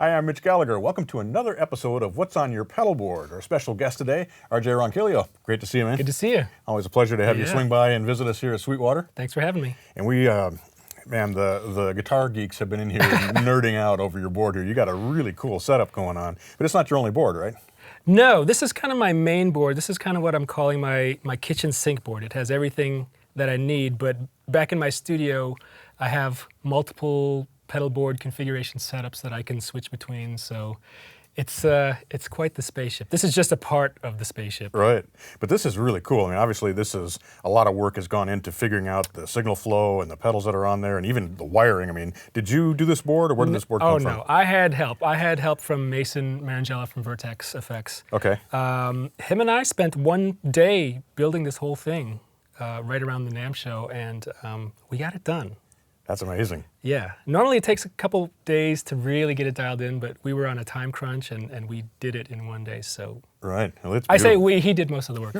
Hi, I'm Mitch Gallagher. Welcome to another episode of What's on Your Pedalboard. Our special guest today, RJ Ronquillo. Great to see you, man. Good to see you. Always a pleasure to have you swing by and visit us here at Sweetwater. Thanks for having me. And we, man, the guitar geeks have been in here nerding out over your board here. You got a really cool setup going on, but it's not your only board, right? No, this is kind of my main board. This is kind of what I'm calling my kitchen sink board. It has everything that I need, but back in my studio, I have multiple pedal board configuration setups that I can switch between, so it's quite the spaceship. This is just a part of the spaceship. Right, but this is really cool. I mean, obviously this is, a lot of work has gone into figuring out the signal flow and the pedals that are on there and even the wiring. I mean, did you do this board or where did this board come from? Oh no, I had help. I had help from Mason Marangella from Vertex Effects. Okay. Him and I spent one day building this whole thing right around the NAMM show, and we got it done. That's amazing. Yeah. Normally it takes a couple days to really get it dialed in, but we were on a time crunch and we did it in one day, so. Right. Well, I say we, he did most of the work.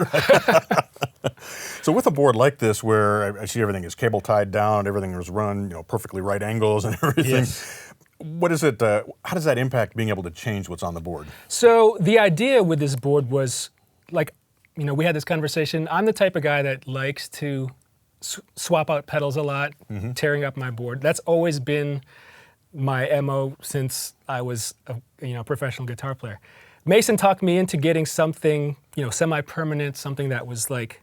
So with a board like this where I see everything is cable tied down, everything is run, perfectly right angles and everything. Yes. What is it, how does that impact being able to change what's on the board? So the idea with this board was, like, we had this conversation. I'm the type of guy that likes to swap out pedals a lot, tearing up my board. That's always been my MO since I was a professional guitar player. Mason talked me into getting something, semi-permanent, something that was like,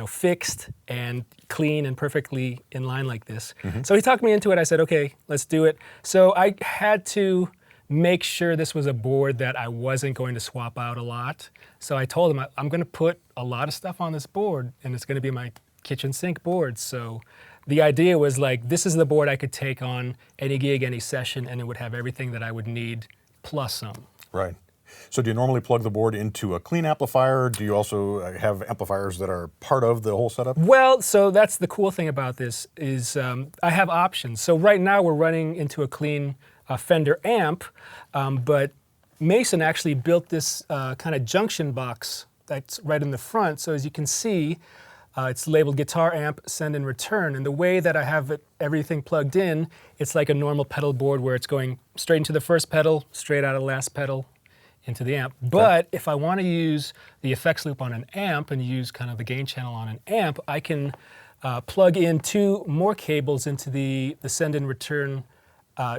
fixed and clean and perfectly in line like this. So he talked me into it. I said, okay, let's do it. So I had to make sure this was a board that I wasn't going to swap out a lot. So I told him, I'm going to put a lot of stuff on this board, and it's going to be my kitchen sink board. So the idea was like, this is the board I could take on any gig, any session, and it would have everything that I would need plus some. Right. So do you normally plug the board into a clean amplifier? Do you also have amplifiers that are part of the whole setup? Well, so that's the cool thing about this is I have options. So right now we're running into a clean Fender amp, but Mason actually built this kind of junction box that's right in the front. So as you can see, it's labeled guitar amp, send and return. And the way that I have everything plugged in, it's like a normal pedal board where it's going straight into the first pedal, straight out of the last pedal into the amp. But if I want to use the effects loop on an amp and use kind of the gain channel on an amp, I can plug in 2 more cables into the send and return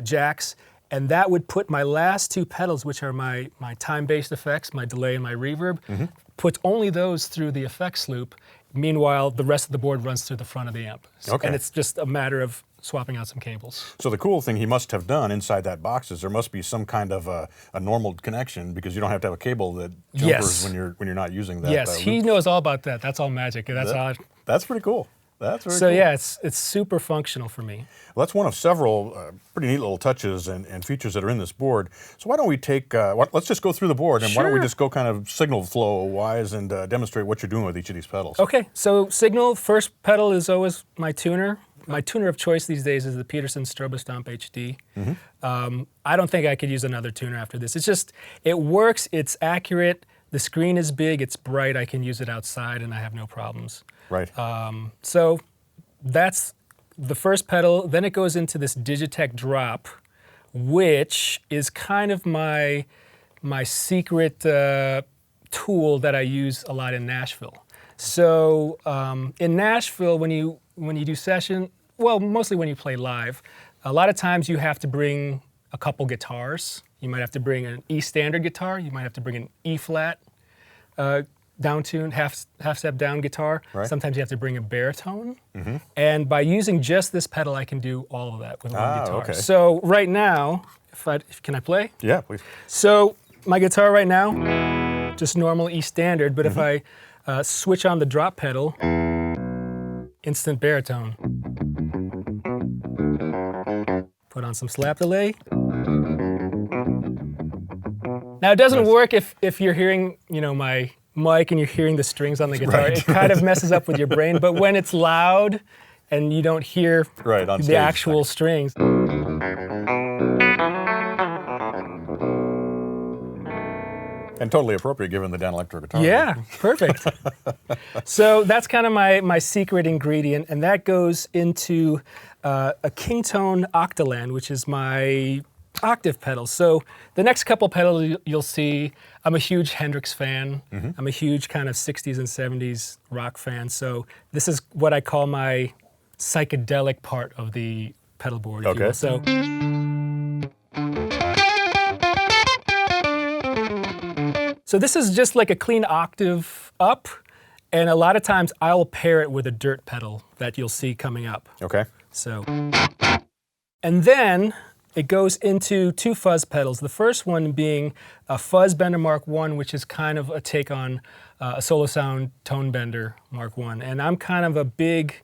jacks. And that would put my last 2 pedals, which are my time-based effects, my delay and my reverb, put only those through the effects loop. Meanwhile, the rest of the board runs through the front of the amp. Okay. And it's just a matter of swapping out some cables. So the cool thing he must have done inside that box is there must be some kind of a normal connection, because you don't have to have a cable that jumpers when you're not using that. Yes, he knows all about that. That's all magic. That's pretty cool. That's very so cool. Yeah, it's super functional for me. Well, that's one of several pretty neat little touches and features that are in this board. So why don't we take, let's just go through the board, and why don't we just go kind of signal flow wise and demonstrate what you're doing with each of these pedals. Okay, so signal, first pedal is always my tuner. My tuner of choice these days is the Peterson Strobostomp HD. I don't think I could use another tuner after this. It's just, it works, it's accurate, the screen is big, it's bright, I can use it outside and I have no problems. Right. So that's the first pedal. Then it goes into this Digitech drop, which is kind of my secret tool that I use a lot in Nashville. So in Nashville, when you do session, well, mostly when you play live, a lot of times you have to bring a couple guitars. You might have to bring an E standard guitar. You might have to bring an E flat down tune, half step down guitar. Right. Sometimes you have to bring a baritone. And by using just this pedal, I can do all of that with one guitar. Okay. So right now, can I play? Yeah, please. So my guitar right now, just normal E standard, but if I switch on the drop pedal, instant baritone. Put on some slap delay. Now it doesn't work if you're hearing, my mic and you're hearing the strings on the guitar. Right. It kind of messes up with your brain, but when it's loud and you don't hear the actual strings. And totally appropriate given the Dan Electro guitar. Yeah, perfect. So that's kind of my secret ingredient, and that goes into a Kingtone Octaland, which is my octave pedals. So the next couple pedals you'll see, I'm a huge Hendrix fan. I'm a huge kind of 60s and 70s rock fan. So this is what I call my psychedelic part of the pedal board, if you will. So this is just like a clean octave up, and a lot of times I'll pair it with a dirt pedal that you'll see coming up. Okay. So, and then it goes into two fuzz pedals. The first one being a Fuzz Bender Mark I, which is kind of a take on a Solo Sound Tone Bender Mark I. And I'm kind of a big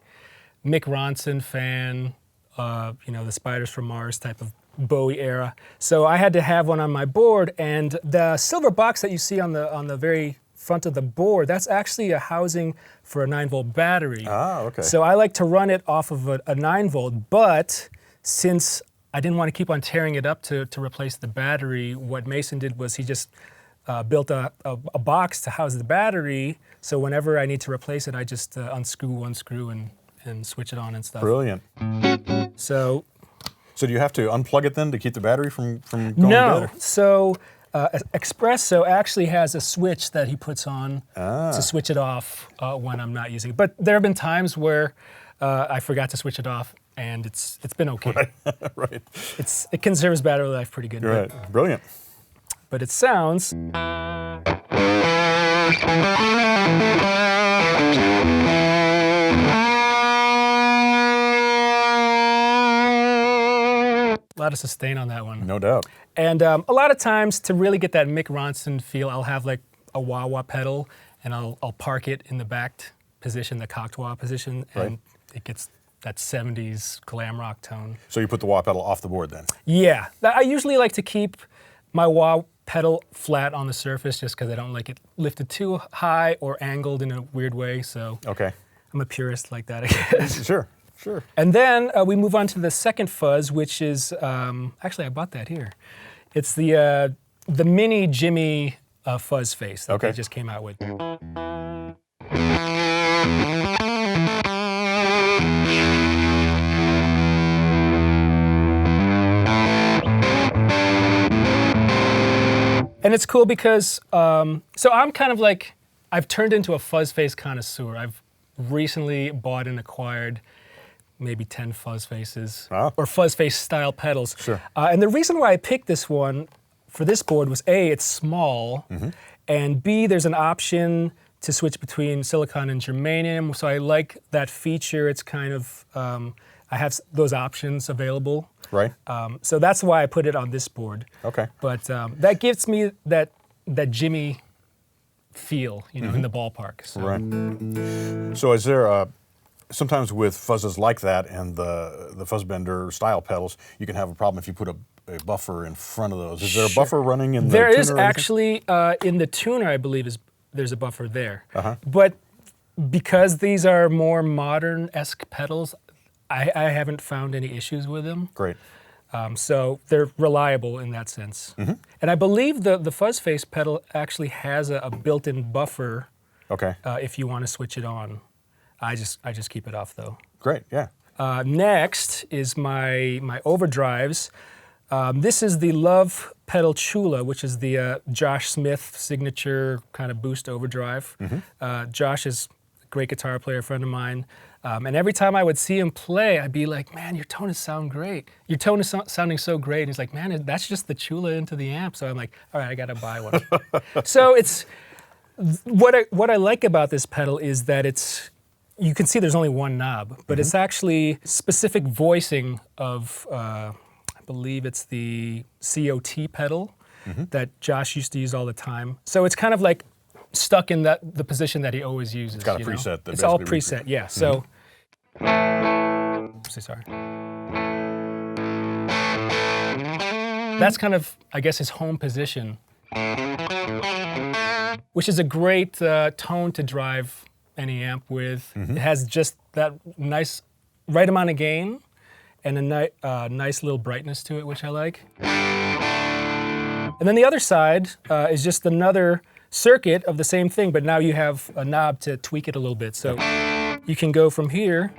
Mick Ronson fan, you know, the Spiders from Mars type of Bowie era. So I had to have one on my board, and the silver box that you see on the very front of the board, that's actually a housing for a 9-volt battery. Ah, okay. So I like to run it off of a 9-volt, but since I didn't want to keep on tearing it up to replace the battery, what Mason did was he just built a box to house the battery, so whenever I need to replace it, I just unscrew one screw and switch it on and stuff. Brilliant. So do you have to unplug it then to keep the battery from going no. dead? So Espresso actually has a switch that he puts on to switch it off when I'm not using it. But there have been times where I forgot to switch it off, and it's been okay. Right. Right. It conserves battery life pretty good. Right. Brilliant. But it sounds. A lot of sustain on that one. No doubt. And a lot of times, to really get that Mick Ronson feel, I'll have like a wah-wah pedal, and I'll park it in the backed position, the cocked wah position, and it gets that 70s glam rock tone. So you put the wah pedal off the board then? Yeah. I usually like to keep my wah pedal flat on the surface just because I don't like it lifted too high or angled in a weird way. So I'm a purist like that, I guess. Sure. Sure. And then we move on to the second fuzz, which is, actually I bought that here. It's the mini Jimi fuzz face that they just came out with. And it's cool because, so I'm kind of like, I've turned into a fuzz face connoisseur. I've recently bought and acquired maybe 10 fuzz faces or fuzz face style pedals. Sure. And the reason why I picked this one for this board was A, it's small, and B, there's an option to switch between silicon and germanium. So I like that feature. It's kind of, I have those options available. Right. So that's why I put it on this board. Okay. But that gives me that Jimi feel, you know, in the ballpark. So. Right. So is there sometimes with fuzzes like that and the Fuzzbender style pedals, you can have a problem if you put a buffer in front of those. Is there a buffer running in the tuner? There is actually, in the tuner, I believe, there's a buffer there. But because these are more modern-esque pedals, I haven't found any issues with them. Great. So they're reliable in that sense. And I believe the fuzz face pedal actually has a built-in buffer if you want to switch it on. I just keep it off though. Great, yeah. Next is my overdrives. This is the Love Pedal Chula, which is the Josh Smith signature kind of boost overdrive. Josh is a great guitar player, a friend of mine. And every time I would see him play, I'd be like, man, your tone is sounding great. Your tone is sounding so great. And he's like, man, that's just the Chula into the amp. So I'm like, all right, I gotta buy one. So it's, what I like about this pedal is that you can see there's only one knob, but it's actually specific voicing of, I believe it's the COT pedal that Josh used to use all the time. So it's kind of like stuck in the position that he always uses. It's got a preset. It's all preset, yeah. So, sorry. That's kind of, I guess, his home position, which is a great tone to drive any amp with. It has just that nice, right amount of gain and a nice little brightness to it, which I like. And then the other side is just another circuit of the same thing, but now you have a knob to tweak it a little bit. So you can go from here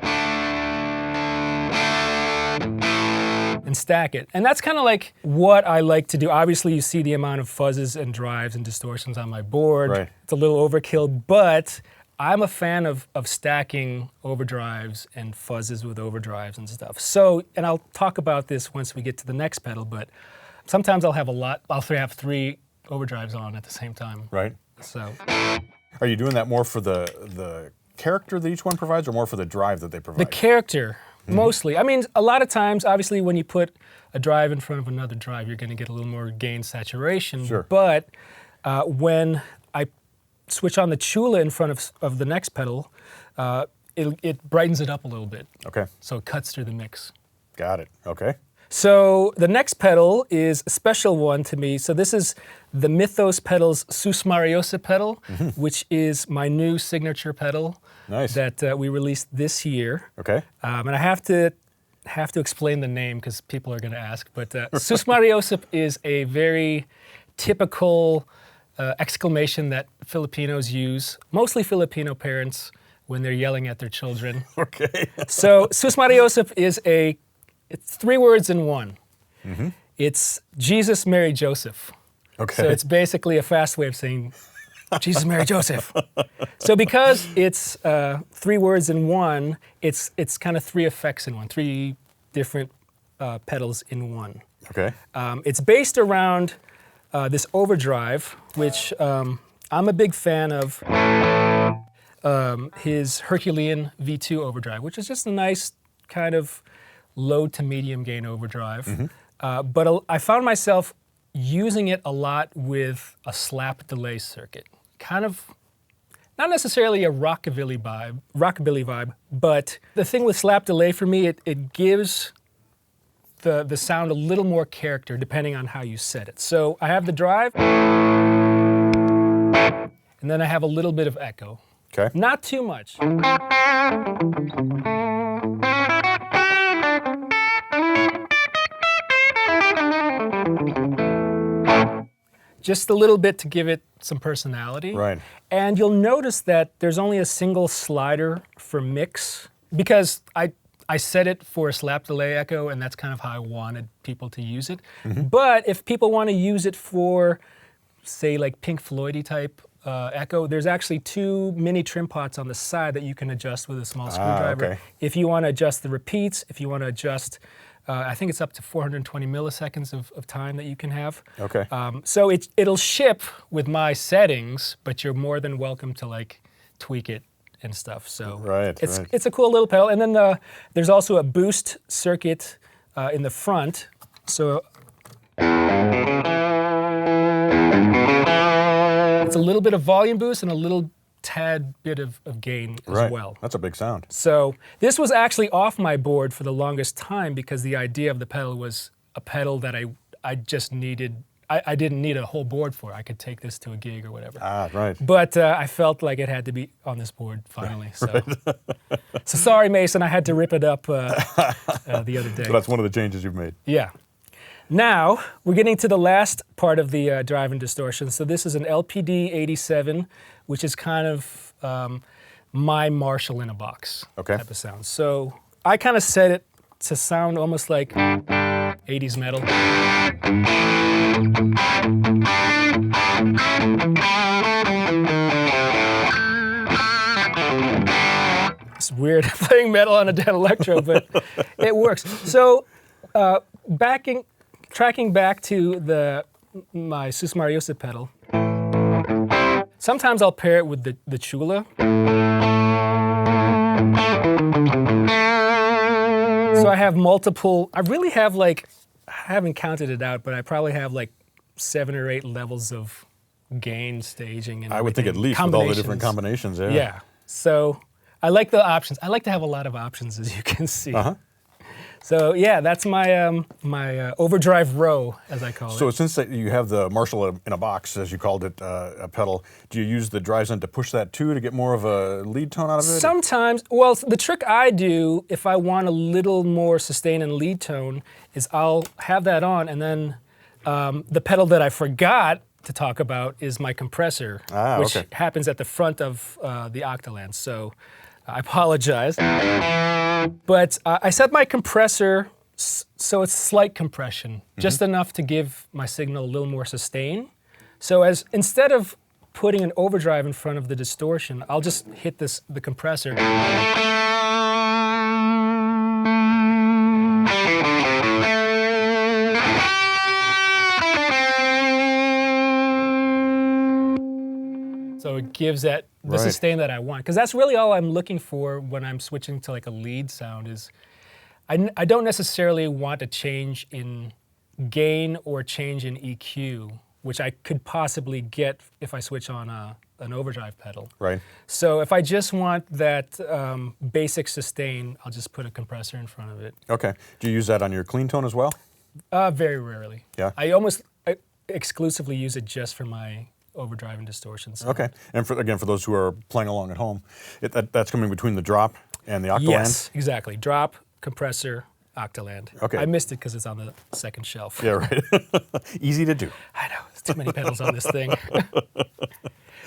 and stack it. And that's kind of like what I like to do. Obviously, you see the amount of fuzzes and drives and distortions on my board. Right. It's a little overkill, but I'm a fan of stacking overdrives and fuzzes with overdrives and stuff. So, and I'll talk about this once we get to the next pedal, but sometimes I'll have have 3 overdrives on at the same time. Right. So, are you doing that more for the character that each one provides, or more for the drive that they provide? the character, mostly. I mean, a lot of times, obviously, when you put a drive in front of another drive, you're going to get a little more gain saturation. Sure. But when I switch on the Chula in front of the next pedal, it brightens it up a little bit. Okay. So it cuts through the mix. Got it. Okay. So the next pedal is a special one to me. So this is the Mythos Pedals Susmariosa pedal, which is my new signature pedal. Nice. That we released this year. Okay. And I have to explain the name because people are going to ask. But Susmariosa is a very typical exclamation that Filipinos use, mostly Filipino parents, when they're yelling at their children. Okay. So Susmariosa is it's 3 words in one. It's Jesus, Mary, Joseph. Okay. So it's basically a fast way of saying Jesus, Mary, Joseph. So because it's 3 words in one, it's kind of 3 effects in one, 3 different pedals in one. Okay. It's based around this overdrive, which I'm a big fan of his Herculean V2 overdrive, which is just a nice kind of low to medium gain overdrive. But I found myself using it a lot with a slap delay circuit. Kind of, not necessarily a rockabilly vibe, but the thing with slap delay for me, it gives the sound a little more character depending on how you set it. So I have the drive, and then I have a little bit of echo. Okay. Not too much. Just a little bit to give it some personality. Right. And you'll notice that there's only a single slider for mix because I set it for a slap delay echo, and that's kind of how I wanted people to use it. But if people want to use it for, say, like Pink Floyd-y type echo, there's actually 2 mini trim pots on the side that you can adjust with a small screwdriver. Okay. If you want to adjust the repeats, if you want to adjust, I think it's up to 420 milliseconds of time that you can have. Okay. So it'll ship with my settings, but you're more than welcome to like tweak it and stuff. So Right. it's a cool little pedal. And then there's also a boost circuit in the front. So it's a little bit of volume boost and a little tad bit of gain as well. That's a big sound. So this was actually off my board for the longest time because the idea of the pedal was a pedal that I just needed. I didn't need a whole board for. I could take this to a gig or whatever. Right. But I felt like it had to be on this board finally. So, so sorry, Mason, I had to rip it up the other day. So that's one of the changes you've made. Yeah. Now, we're getting to the last part of the drive and distortion. So this is an LPD 87, which is kind of my Marshall in a box type of sound. So I kind of set it to sound almost like 80s metal. It's weird playing metal on a dead electro, but it works. So tracking back to my Susmariosa pedal, sometimes I'll pair it with the Chula. So I have multiple, I haven't counted it out, but I probably have like 7 or 8 levels of gain staging and I would think at least with all the different combinations. Yeah. Yeah. So I like the options. I like to have a lot of options, as you can see. So yeah, that's my my overdrive row, as I call it. So since you have the Marshall in a box, as you called it, a pedal, do you use the drives end to push that too to get more of a lead tone out of it? Sometimes. Well, the trick I do, if I want a little more sustain and lead tone, is I'll have that on, and then the pedal that I forgot to talk about is my compressor, which happens at the front of the Octaland. So I apologize. But I set my compressor So it's slight compression, just enough to give my signal a little more sustain. So instead of putting an overdrive in front of the distortion, I'll just hit the compressor. So it gives that the sustain that I want, because that's really all I'm looking for when I'm switching to like a lead sound. Is I don't necessarily want a change in gain or change in EQ, which I could possibly get if I switch on an overdrive pedal. Right. So if I just want that basic sustain, I'll just put a compressor in front of it. Okay. Do you use that on your clean tone as well? Very rarely. Yeah. I exclusively use it just for my overdrive and distortion sound. Okay. And for those who are playing along at home, that's coming between the drop and the octaland? Yes, exactly. Drop, compressor, octaland. Okay. I missed it because it's on the second shelf. Yeah, right. Easy to do. I know, there's too many pedals on this thing.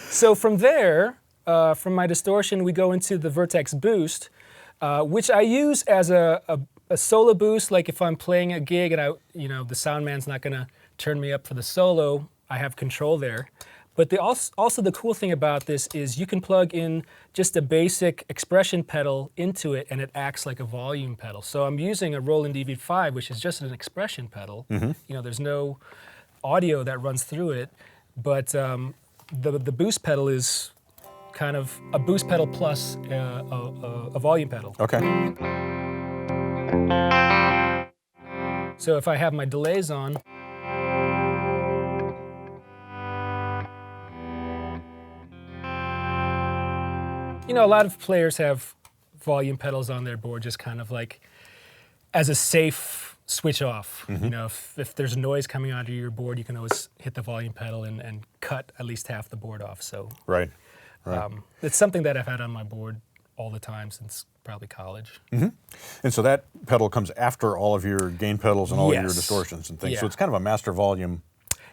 So from there, from my distortion, we go into the Vertex Boost, which I use as a solo boost. Like if I'm playing a gig and the sound man's not gonna turn me up for the solo, I have control there. But also the cool thing about this is you can plug in just a basic expression pedal into it and it acts like a volume pedal. So I'm using a Roland DV5, which is just an expression pedal. There's no audio that runs through it, but the boost pedal is kind of a boost pedal plus a volume pedal. Okay. So if I have my delays on, a lot of players have volume pedals on their board just kind of like as a safe switch off. If there's noise coming onto your board, you can always hit the volume pedal and cut at least half the board off. So Right. It's something that I've had on my board all the time since probably college. And so that pedal comes after all of your gain pedals and all of your Yes. distortions and things. Yeah. So it's kind of a master volume.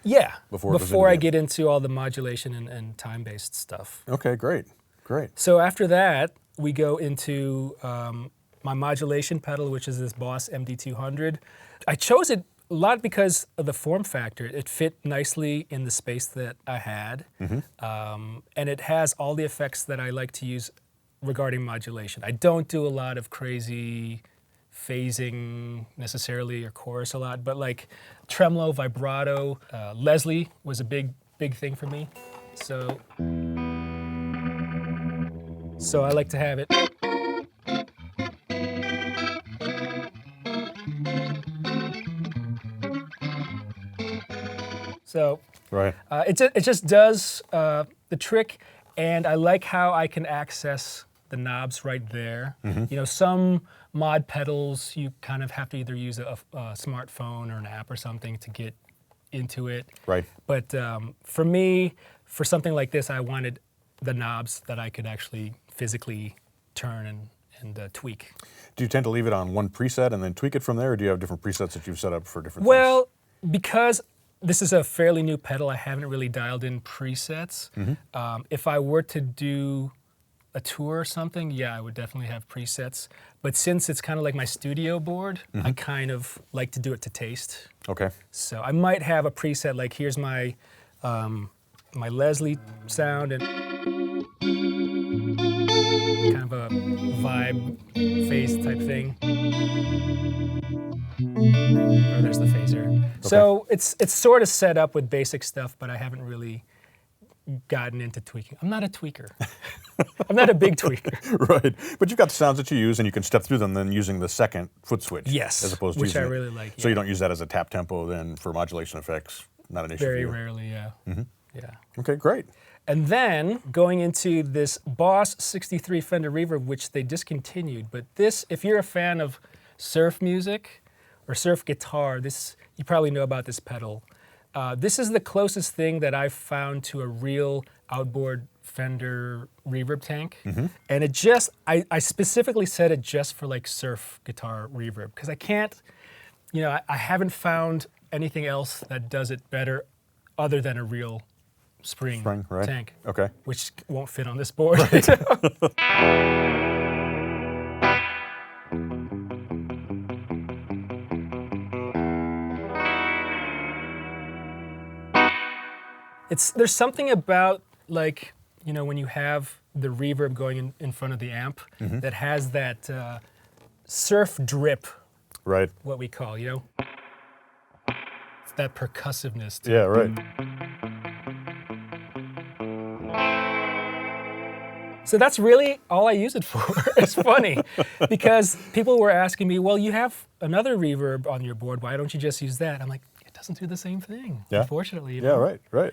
Yeah, Before it goes before into I the- get into all the modulation and time-based stuff. Okay, great. Great. So after that, we go into my modulation pedal, which is this Boss MD200. I chose it a lot because of the form factor. It fit nicely in the space that I had, and it has all the effects that I like to use regarding modulation. I don't do a lot of crazy phasing necessarily or chorus a lot, but like tremolo, vibrato, Leslie was a big thing for me. So I like to have it. So Right. it just does the trick, and I like how I can access the knobs right there. Some mod pedals you kind of have to either use a smartphone or an app or something to get into it. Right. But for me, for something like this, I wanted the knobs that I could actually physically turn and tweak. Do you tend to leave it on one preset and then tweak it from there, or do you have different presets that you've set up for different things? Well, because this is a fairly new pedal, I haven't really dialed in presets. If I were to do a tour or something, yeah, I would definitely have presets. But since it's kind of like my studio board, I kind of like to do it to taste. Okay. So I might have a preset like here's my my Leslie sound and kind of a vibe phase type thing. Or there's the phaser. Okay. So it's sort of set up with basic stuff, but I haven't really gotten into tweaking. I'm not a tweaker. I'm not a big tweaker. Right. But you've got the sounds that you use, and you can step through them then using the second foot switch. Yes. As opposed to which using I it. really like. So Yeah. you don't use that as a tap tempo then for modulation effects? Not an issue Very for you? rarely, yeah. Yeah. Okay, great. And then going into this Boss 63 Fender Reverb, which they discontinued. But this, if you're a fan of surf music or surf guitar, you probably know about this pedal. This is the closest thing that I've found to a real outboard Fender reverb tank. And I specifically set it just for like surf guitar reverb, because I can't, I haven't found anything else that does it better other than a real spring right. tank. Okay. Which won't fit on this board. There's something about, like, you know, when you have the reverb going in front of the amp that has that surf drip, Right. what we call, you know? It's that percussiveness. Yeah, right. So that's really all I use it for. It's funny because people were asking me, well, you have another reverb on your board. Why don't you just use that? I'm like, it doesn't do the same thing, unfortunately. You know? Yeah, right.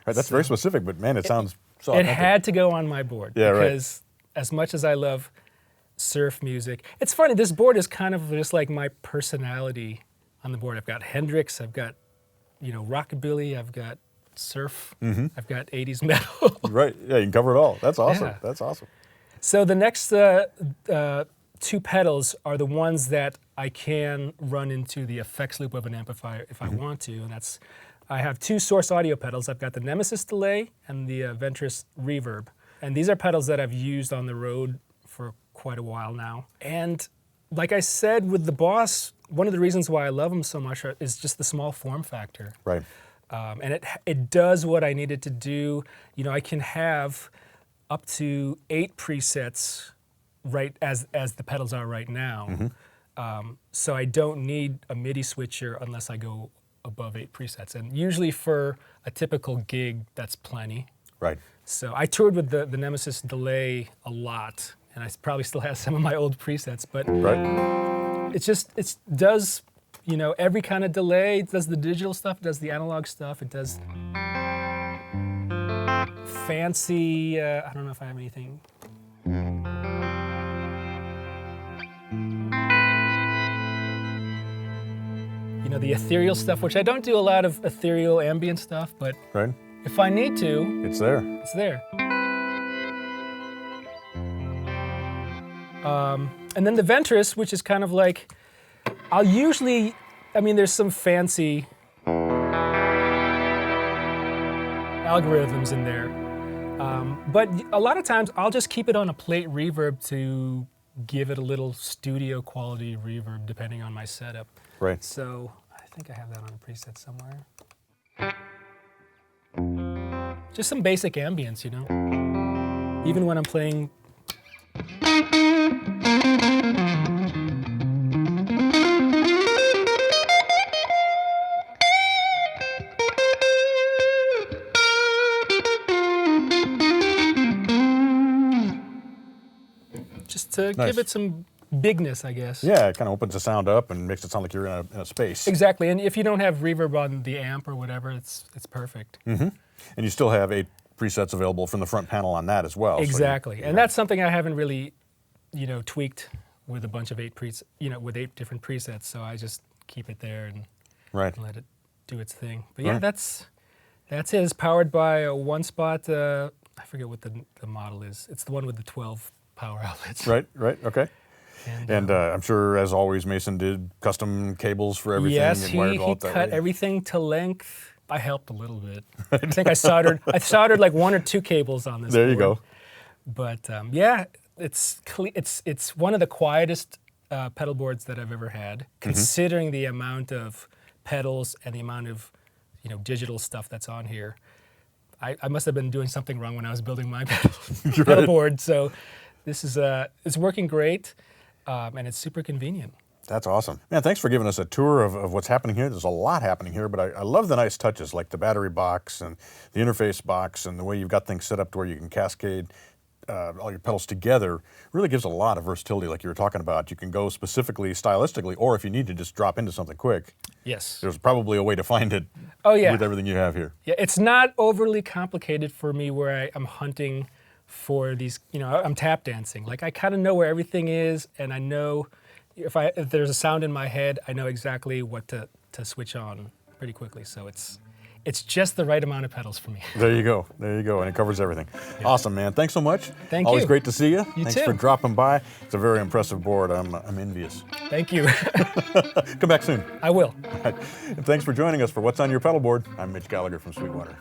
That's very specific, but man, it sounds so It authentic. had to go on my board because as much as I love surf music, it's funny, this board is kind of just like my personality on the board. I've got Hendrix, I've got, you know, rockabilly, I've got surf, I've got 80s metal. Right, yeah, you can cover it all. That's awesome. Yeah. That's awesome. So the next two pedals are the ones that I can run into the effects loop of an amplifier if I want to, and that's, I have two source audio pedals. I've got the Nemesis delay and the Ventris reverb, and these are pedals that I've used on the road for quite a while now. And like I said with the Boss, one of the reasons why I love them so much is just the small form factor. Right. And it does what I needed to do. You know, I can have up to 8 presets right as the pedals are right now. So I don't need a MIDI switcher unless I go above 8 presets. And usually for a typical gig, that's plenty. Right. So I toured with the Nemesis delay a lot, and I probably still have some of my old presets, but it does, you know, every kind of delay. It does the digital stuff, it does the analog stuff, it does fancy, I don't know if I have anything. You know, the ethereal stuff, which I don't do a lot of ethereal ambient stuff, but if I need to, it's there. It's there. And then the Ventris, which is kind of like, I'll usually, I mean, there's some fancy algorithms in there, but a lot of times I'll just keep it on a plate reverb to give it a little studio quality reverb depending on my setup. Right. So I think I have that on a preset somewhere. Just some basic ambience, you know? Even when I'm playing. Just to give it some bigness, I guess. Yeah, it kind of opens the sound up and makes it sound like you're in a space. Exactly, and if you don't have reverb on the amp or whatever, it's perfect. And you still have 8 presets available from the front panel on that as well. Exactly, and that's something I haven't really, you know, tweaked with a bunch of 8 with 8 different presets. So I just keep it there and let it do its thing. But yeah, that's it. It's powered by a one-spot. I forget what the model is. It's the one with the 12 power outlets. Right. Okay. And I'm sure, as always, Mason did custom cables for everything. Yes, and wired all he up that cut way. everything to length. I helped a little bit. I think I soldered like 1 or 2 cables on this. There you board. go. But yeah, it's one of the quietest pedal boards that I've ever had, considering the amount of pedals and the amount of, you know, digital stuff that's on here. I must have been doing something wrong when I was building my pedal board. So this is it's working great, and it's super convenient. That's awesome. Man, thanks for giving us a tour of what's happening here. There's a lot happening here, but I love the nice touches like the battery box and the interface box and the way you've got things set up to where you can cascade all your pedals together. Really gives a lot of versatility like you were talking about. You can go specifically stylistically, or if you need to just drop into something quick. Yes. There's probably a way to find it with everything you have here. Yeah, it's not overly complicated for me where I'm hunting for these, you know, I'm tap dancing. Like I kind of know where everything is, and I know if there's a sound in my head, I know exactly what to switch on pretty quickly. So it's just the right amount of pedals for me. There you go, and it covers everything. Yeah. Awesome, man. Thanks so much. Thank you. Always great to see you. Thanks too. for dropping by. It's a very impressive board. I'm envious. Thank you. Come back soon. I will. All right. And thanks for joining us for What's on Your Pedal Board. I'm Mitch Gallagher from Sweetwater.